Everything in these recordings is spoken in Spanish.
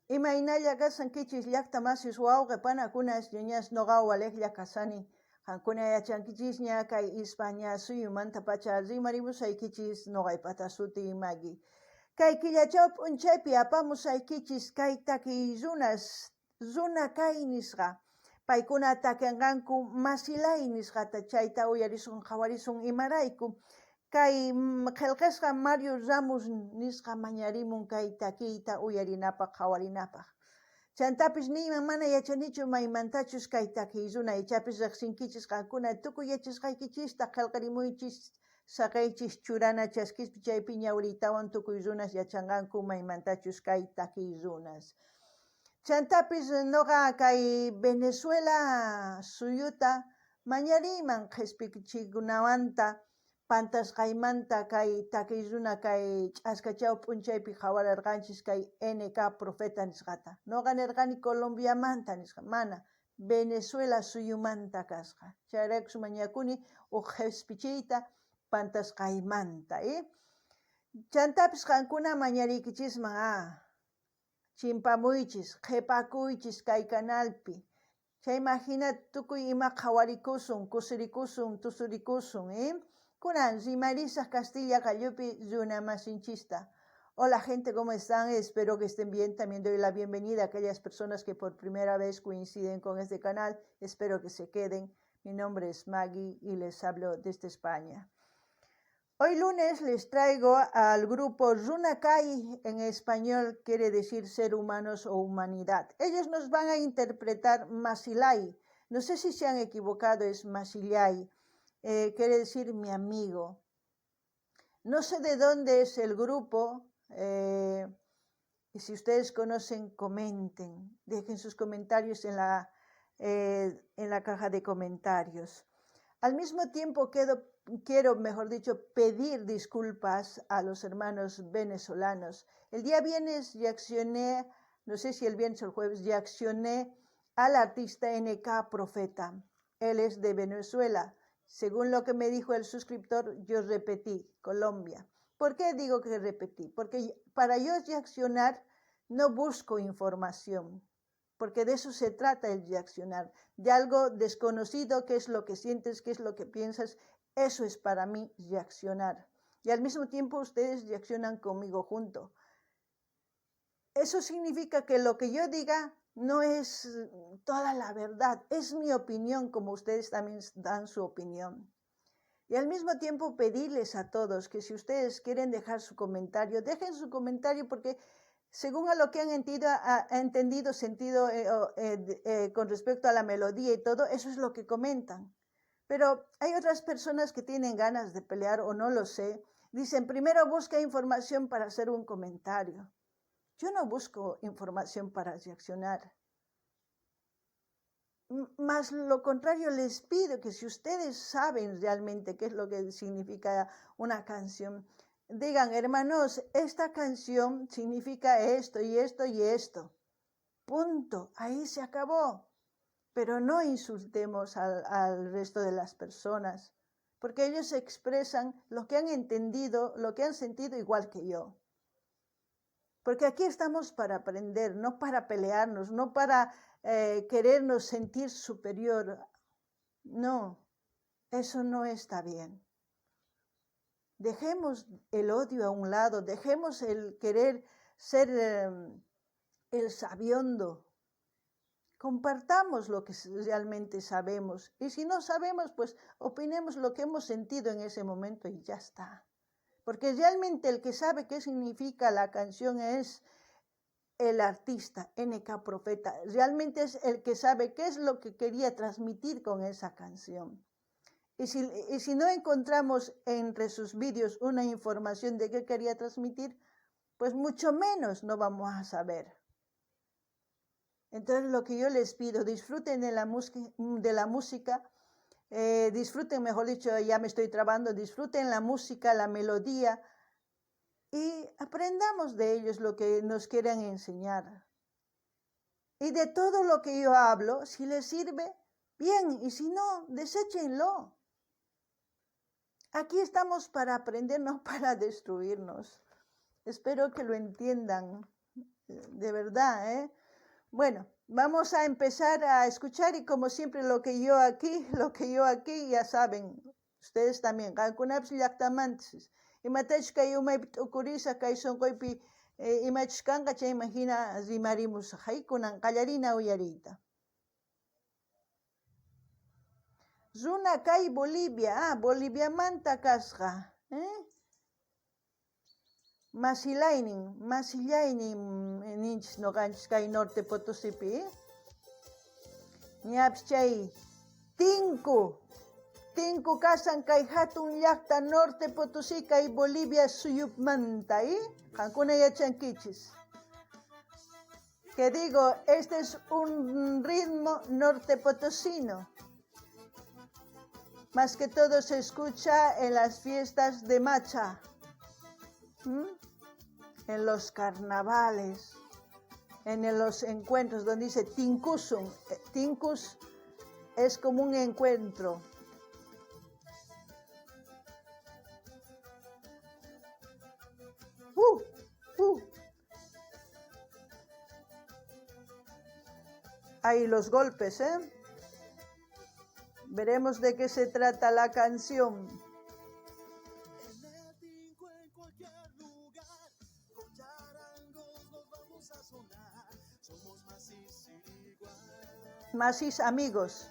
Imaynalla kasan kichis llaqta masis wawqipanakunas ñañas noqawalejlla kasani. Hankuna yachankichis ña kay España suyumanta pacha rimarimusaykichis noqaypata suti magi. Kay killachaw p'unchaypi apamusaykichis kay takiy runa kay nisqa. Paykuna takinqanku masilay nisqata chayta uyarisun qhawarisun imarayku. Kay qillqisqa Mario Ramos nisqa mañarimun kay takiyta uyarinapaq qhawarinapaq. Chantapis niyman mana yachanichu maymantachus kay takiy runa ichapis riqsinkichis qankuna tukuy yachasqaykichista qillqarimuychis saqaychis churana chaskispi chaypi ñawritawan tukuy runas yachanqanku maymantachus kay takiy runas. Chantapis noqa kay Venezuela suyuta mañariyman qhispichikunamanta pantasqaymanta kay takiy runa kay ch'askachaw p'unchaypi qhawararqanchis kay NK Profeta nisqata. Noqa nirqani Colombiamanta nisqa, mana Venezuela suyumanta kasqa. Chayraykus mañakuni huk qhispichiyta pantasqaymanta. Chantapis qankuna mañariykichisman chimpamuychis, qhipakuychis kay canalpi. Chay imagina tukuy ima qhawarikusun, kusirikusun, tusurikusun, kunan rimarisaq Castilla Qallupi runa masinchista. Hola gente, ¿cómo están? Espero que estén bien. También doy la bienvenida a aquellas personas que por primera vez coinciden con este canal. Espero que se queden. Mi nombre es Maggie y les hablo desde España. Hoy lunes les traigo al grupo Runakay, en español quiere decir ser humanos o humanidad. Ellos nos van a interpretar Masilay. No sé si se han equivocado, es Masilay. Quiere decir mi amigo. No sé de dónde es el grupo. Y si ustedes conocen, comenten. Dejen sus comentarios en la caja de comentarios. Al mismo tiempo quiero, mejor dicho, pedir disculpas a los hermanos venezolanos. El día viernes reaccioné, no sé si el viernes o el jueves, reaccioné al artista NK Profeta. Él es de Venezuela. Según lo que me dijo el suscriptor, yo repetí, Colombia. ¿Por qué digo que repetí? Porque para yo reaccionar no busco información. Porque de eso se trata el reaccionar, de algo desconocido, qué es lo que sientes, qué es lo que piensas, eso es para mí reaccionar. Y al mismo tiempo ustedes reaccionan conmigo junto. Eso significa que lo que yo diga no es toda la verdad, es mi opinión, como ustedes también dan su opinión. Y al mismo tiempo pedirles a todos que si ustedes quieren dejar su comentario, dejen su comentario porque según a lo que han entendido, sentido con respecto a la melodía y todo, eso es lo que comentan. Pero hay otras personas que tienen ganas de pelear o no lo sé. Dicen, primero busca información para hacer un comentario. Yo no busco información para reaccionar. Más lo contrario, les pido que si ustedes saben realmente qué es lo que significa una canción, digan, hermanos, esta canción significa esto y esto y esto. Punto. Ahí se acabó. Pero no insultemos al resto de las personas, porque ellos expresan lo que han entendido, lo que han sentido igual que yo. Porque aquí estamos para aprender, no para pelearnos, no para querernos sentir superior. No, eso no está bien. Dejemos el odio a un lado, dejemos el querer ser el sabiondo. Compartamos lo que realmente sabemos. Y si no sabemos, pues opinemos lo que hemos sentido en ese momento y ya está. Porque realmente el que sabe qué significa la canción es el artista, NK Profeta. Realmente es el que sabe qué es lo que quería transmitir con esa canción. Y si no encontramos entre sus vídeos una información de qué quería transmitir, pues mucho menos no vamos a saber. Entonces lo que yo les pido, disfruten de la música, disfruten, mejor dicho, ya me estoy trabando, disfruten la música, la melodía y aprendamos de ellos lo que nos quieran enseñar. Y de todo lo que yo hablo, si les sirve, bien, y si no, deséchenlo. Aquí estamos para aprender, no para destruirnos. Espero que lo entiendan. de verdad, ¿eh? Bueno, vamos a empezar a escuchar y como siempre lo que yo aquí, ya saben, ustedes también, Cancunaps llaqtamantis, imatachka yumaypi ukurisa kay sonqoypi imachkanqa chay imagina rimarimus haykunan qallarina uyariyta. Runa kay Bolivia, Boliviamanta kasqa, Masillaynin ninchis noqanchis kay Norte Potosipi, ñapish chay Tinku kasan kay hatun llaqta Norte Potosí kay Bolivia suyupmanta, qankuna yachankichis. Que digo, este es un ritmo norte potosino. Más que todo se escucha en las fiestas de Macha, en los carnavales, en los encuentros donde dice Tinkusum. Tinkus es como un encuentro. Ahí los golpes, Veremos de qué se trata la canción. Masis amigos.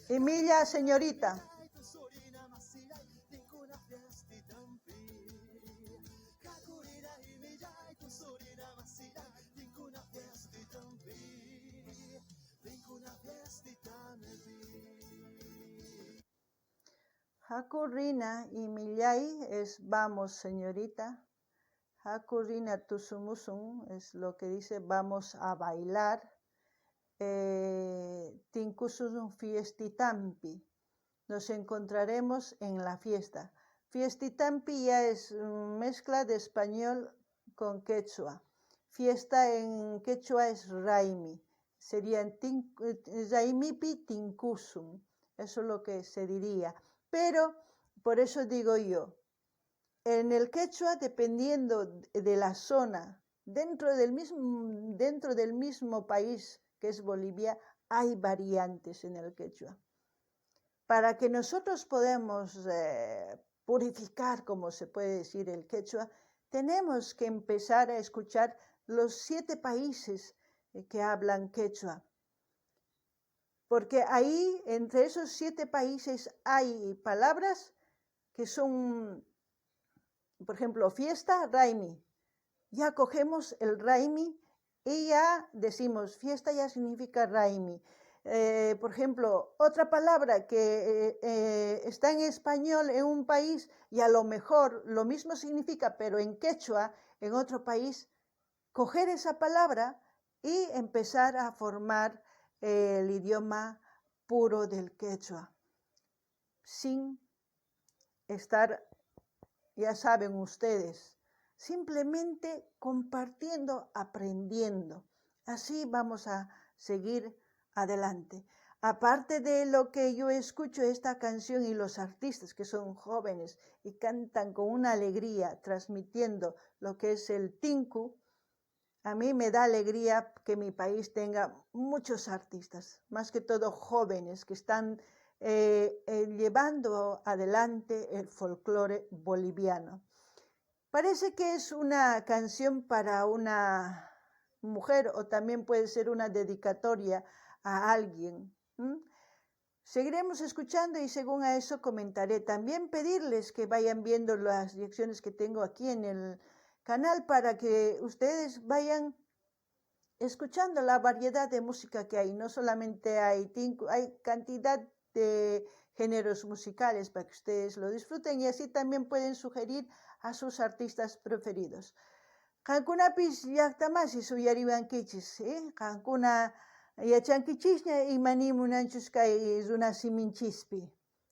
Emilia, señorita. Hakurina y Millay es vamos, señorita. Hakurina tusumusun es lo que dice vamos a bailar. Tinkusun fiestitampi. Nos encontraremos en la fiesta. Fiestitampi ya es mezcla de español con quechua. Fiesta en quechua es raimi. Serían raimipi tinkusum. Eso es lo que se diría. Pero, por eso digo yo, en el quechua, dependiendo de la zona, dentro del mismo país que es Bolivia, hay variantes en el quechua. Para que nosotros podamos purificar, como se puede decir, el quechua, tenemos que empezar a escuchar los 7 países que hablan quechua. Porque ahí, entre esos 7 países, hay palabras que son, por ejemplo, fiesta, raimi. Ya cogemos el raimi y ya decimos, fiesta ya significa raimi. Por ejemplo, otra palabra que está en español en un país y a lo mejor lo mismo significa, pero en quechua, en otro país, coger esa palabra y empezar a formar el idioma puro del quechua, sin estar, ya saben ustedes, simplemente compartiendo, aprendiendo. Así vamos a seguir adelante. Aparte de lo que yo escucho esta canción y los artistas que son jóvenes y cantan con una alegría, transmitiendo lo que es el tinku, a mí me da alegría que mi país tenga muchos artistas, más que todo jóvenes que están llevando adelante el folclore boliviano. Parece que es una canción para una mujer o también puede ser una dedicatoria a alguien. Seguiremos escuchando y según a eso comentaré. También pedirles que vayan viendo las direcciones que tengo aquí en el canal para que ustedes vayan escuchando la variedad de música que hay. No solamente hay cantidad de géneros musicales para que ustedes lo disfruten y así también pueden sugerir a sus artistas preferidos. Qankunapis llaqtamasis uyariwankichis, qankuna yachankichishña imani munanchus kay runasiminchispi.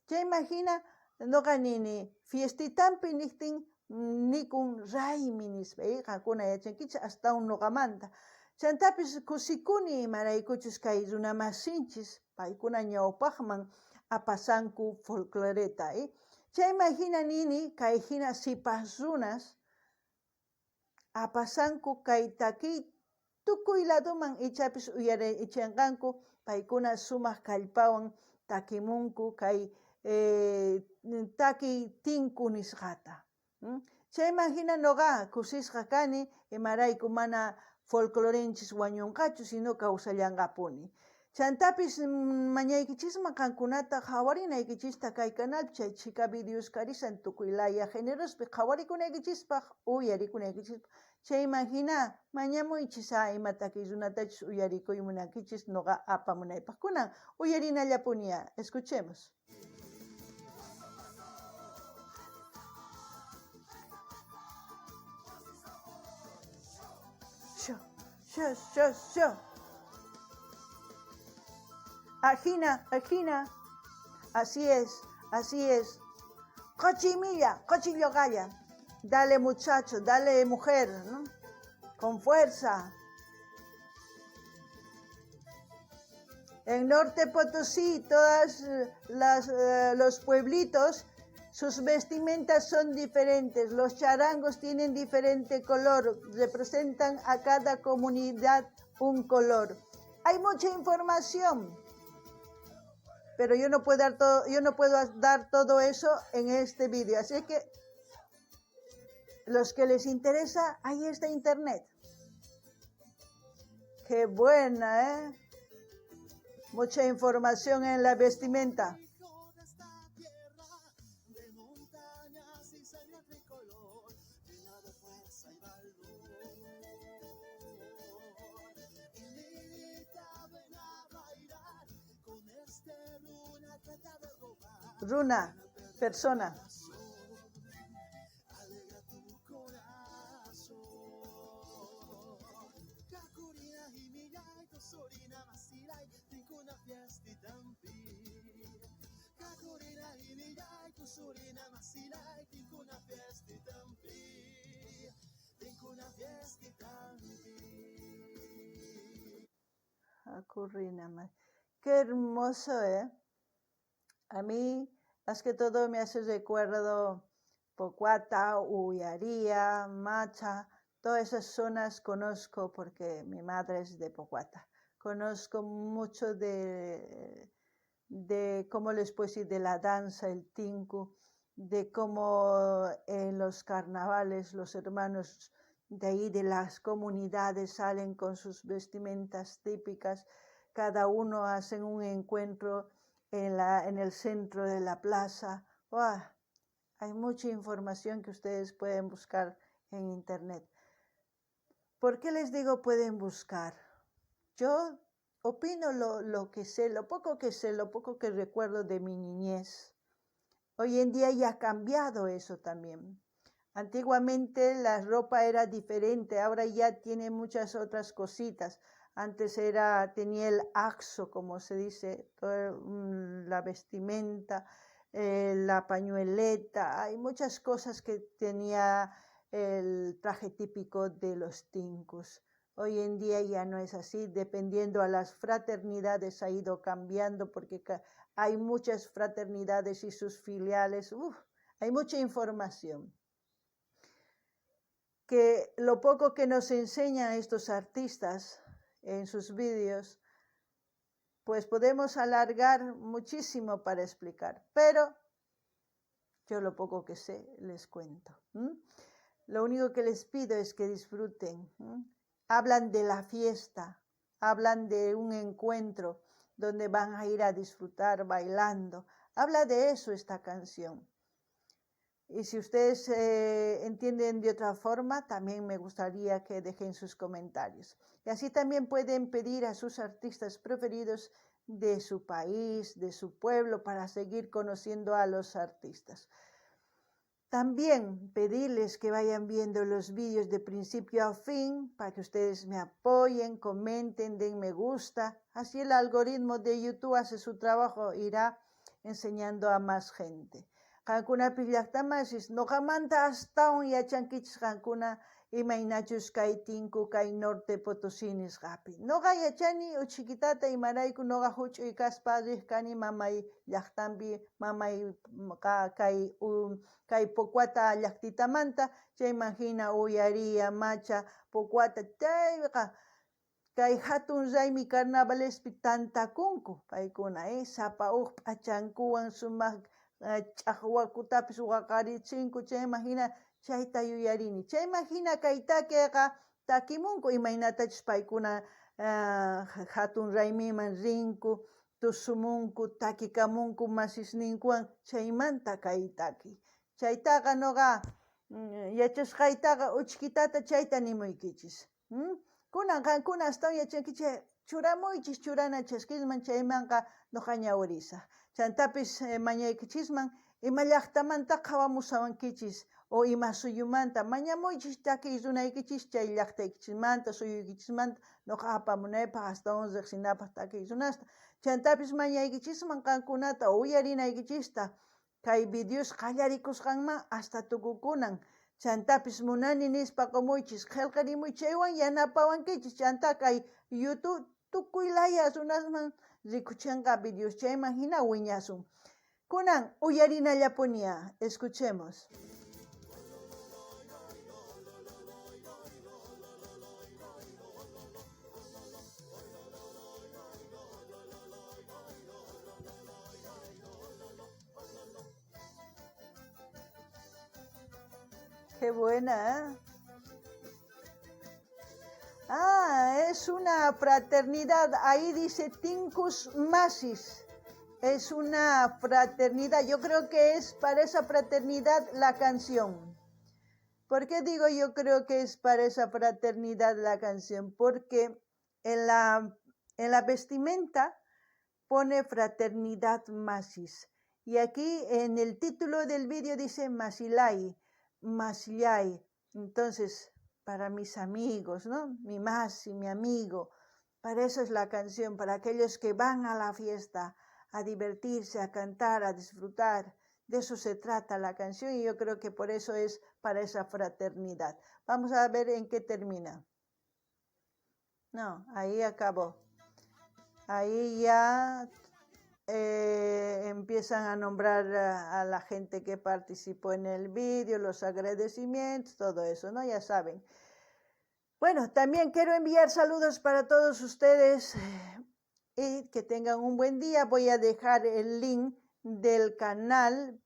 Chay imagina noqa nini fiestitampi niktin nikun raimi nispa, qankuna yachankichis hasta un noqamanta. Chantapis kusikuni imaraykuchus kay runamasinchis paykuna ñawpaqman apasanku folcloreta, chayma hina nini kay hina sipas runas apasanku kay takiy tukuy ladoman ichapis uyarichinqanku paykuna sumaq kallpawan takimunku kay takiy tinku nisqata. Chayman hina noqa kusisqa kani imarayku mana folclorenchis wañunqachu sino kawsallanqapuni. Chantapis mañaykichisman qankunata qhawarinaykichista kay canal chay Chica Videos karisan tukuylaya generospi qhawarikunaykichispak uyarikunaykichispaq chayman hina mañamuychis imatakiy runatachis uyarikuy munankichis noqa apamunaypaq kunan uyarinallapuniya. Escuchemos. Sho. Ajina, así es. Cochimilla, cochillogalla. Dale muchacho, dale mujer, ¿no? Con fuerza. En Norte Potosí, todas los pueblitos, sus vestimentas son diferentes. Los charangos tienen diferente color, representan a cada comunidad un color. Hay mucha información, pero yo no puedo dar todo eso en este vídeo. Así que los que les interesa, ahí está internet. Qué buena, mucha información en la vestimenta. Runa, persona. Qué hermoso, A mí, más que todo, me hace recuerdo Pocuata, Ullaría, Macha, todas esas zonas conozco porque mi madre es de Pocuata. Conozco mucho de cómo les puedo decir, de la danza, el tinku, de cómo en los carnavales los hermanos de ahí de las comunidades salen con sus vestimentas típicas, cada uno hace un encuentro en el centro de la plaza. ¡Wow! Hay mucha información que ustedes pueden buscar en internet. ¿Por qué les digo pueden buscar? Yo opino lo que sé, lo poco que recuerdo de mi niñez. Hoy en día ya ha cambiado eso también. Antiguamente la ropa era diferente, ahora ya tiene muchas otras cositas. Antes tenía el axo, como se dice, la vestimenta, la pañueleta. Hay muchas cosas que tenía el traje típico de los tinkus. Hoy en día ya no es así, dependiendo a las fraternidades ha ido cambiando porque hay muchas fraternidades y sus filiales. Hay mucha información. Que lo poco que nos enseñan estos artistas en sus vídeos, pues podemos alargar muchísimo para explicar, pero yo lo poco que sé les cuento. Lo único que les pido es que disfruten. Hablan de la fiesta, hablan de un encuentro donde van a ir a disfrutar bailando. Habla de eso esta canción. Y si ustedes entienden de otra forma, también me gustaría que dejen sus comentarios. Y así también pueden pedir a sus artistas preferidos de su país, de su pueblo, para seguir conociendo a los artistas. También pedirles que vayan viendo los vídeos de principio a fin, para que ustedes me apoyen, comenten, den me gusta. Así el algoritmo de YouTube hace su trabajo, irá enseñando a más gente. Qankuna pillaqtamasis noqamanta astawan yachankichis qankuna imaynachus kay tinku kay Norte Potosí nisqapi. Noqa yachani uchikitata imarayku noqa huch'uy kaspa riq kani mamay llaqtanpi, mamay kay Pucuata llaqtitamanta, chayman hina Ullaría, Macha, Pucuata, chayqa kay hatun raymi carnavalespi tantakunku paykuna, sapa huk p'achankuwan sumaq ch'aqwakutapis waqarichinku chayman hina chayta yuyarini. Chayman hina kay takiqa takimunku imaynatachus paykuna hatun raymiman rinku, tusumunku, takikamunku masisninkuwan chaymanta kay taki. Chaytaqa noqa yachasqaytaqa uchkitata chayta nimuykichis. Kunan qankuna astawan yachankichik churamuychis churana chaskisman chaymanqa noqa ñawirisaq. Chantapis mañaykichisman ima llaqtamanta hawamusawankichis o ima suyumanta mañamuychis takiy runaykichis chay llaqtaykichismanta suyuykichismanta noqa apamunaypaq astawan riqsinapaq takiy runasta. Chantapis mañaykichisman qankunata uyarinaykichista kay videos qallarikusqanman hasta tukukunan. Chantapis munani nispa qumuychis qillqarimuy chaywan yanapawankichis chanta kay YouTube tukuy laya runasman rikuchinqa videos chayman hina wiñasun. Kunan uyarinallapuniya, escuchemos. Qué buena, es una fraternidad, ahí dice Tincus Masis, es una fraternidad, yo creo que es para esa fraternidad la canción. ¿Por qué digo yo creo que es para esa fraternidad la canción? Porque en la vestimenta pone fraternidad Masis, y aquí en el título del vídeo dice Masilay, Masillay. Entonces, para mis amigos, ¿no? Mi Masi, mi amigo, para eso es la canción, para aquellos que van a la fiesta a divertirse, a cantar, a disfrutar. De eso se trata la canción y yo creo que por eso es para esa fraternidad. Vamos a ver en qué termina. No, ahí acabó. Ahí ya empiezan a nombrar a la gente que participó en el vídeo, los agradecimientos, todo eso, ¿no? Ya saben. Bueno, también quiero enviar saludos para todos ustedes y que tengan un buen día. Voy a dejar el link del canal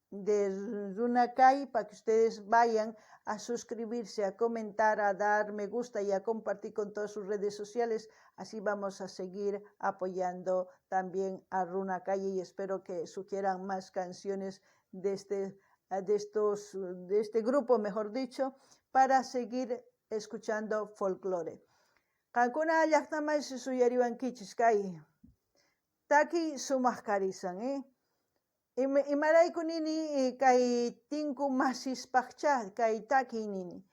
de Runakay para que ustedes vayan a suscribirse, a comentar, a dar me gusta y a compartir con todas sus redes sociales. Así vamos a seguir apoyando también a Runakay y espero que sugieran más canciones de este grupo, mejor dicho, para seguir escuchando folclore. Kankuna llaqtamay suyariwankichis kay taki sumaq imarayku nini kay Tinku Masispaqcha kay taki nini.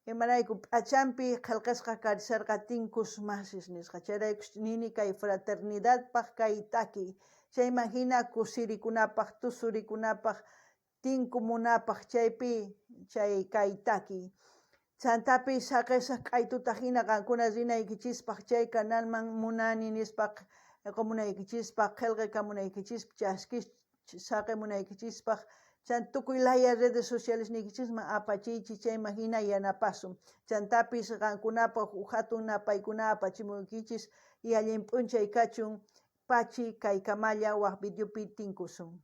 Imarayku p'achanpi qillqisqa karisarqa Tinkus Masis nisqa. Chayrayku nini kay fraternidadpaq kay taki. Chayman hina kusirikunapaq, tusurikunapaq, tinkumunapaq chaypi chay kay taki. Chantapi saqisaq k'aytuta hina qankuna rinaykichispaq chay canalman munani nispaq qomunaykichispaq qillqikamunaykichispaq chaskish saqimunaykichispaq chan tukuy laya redes sociales niykichisman apachiychis chayman hina yanapasun. Chantapis qankunapaq hatun napaykuna apachimuykichis y allin p'unchay kachun pachi kay kamalla waq videopi tinkusun.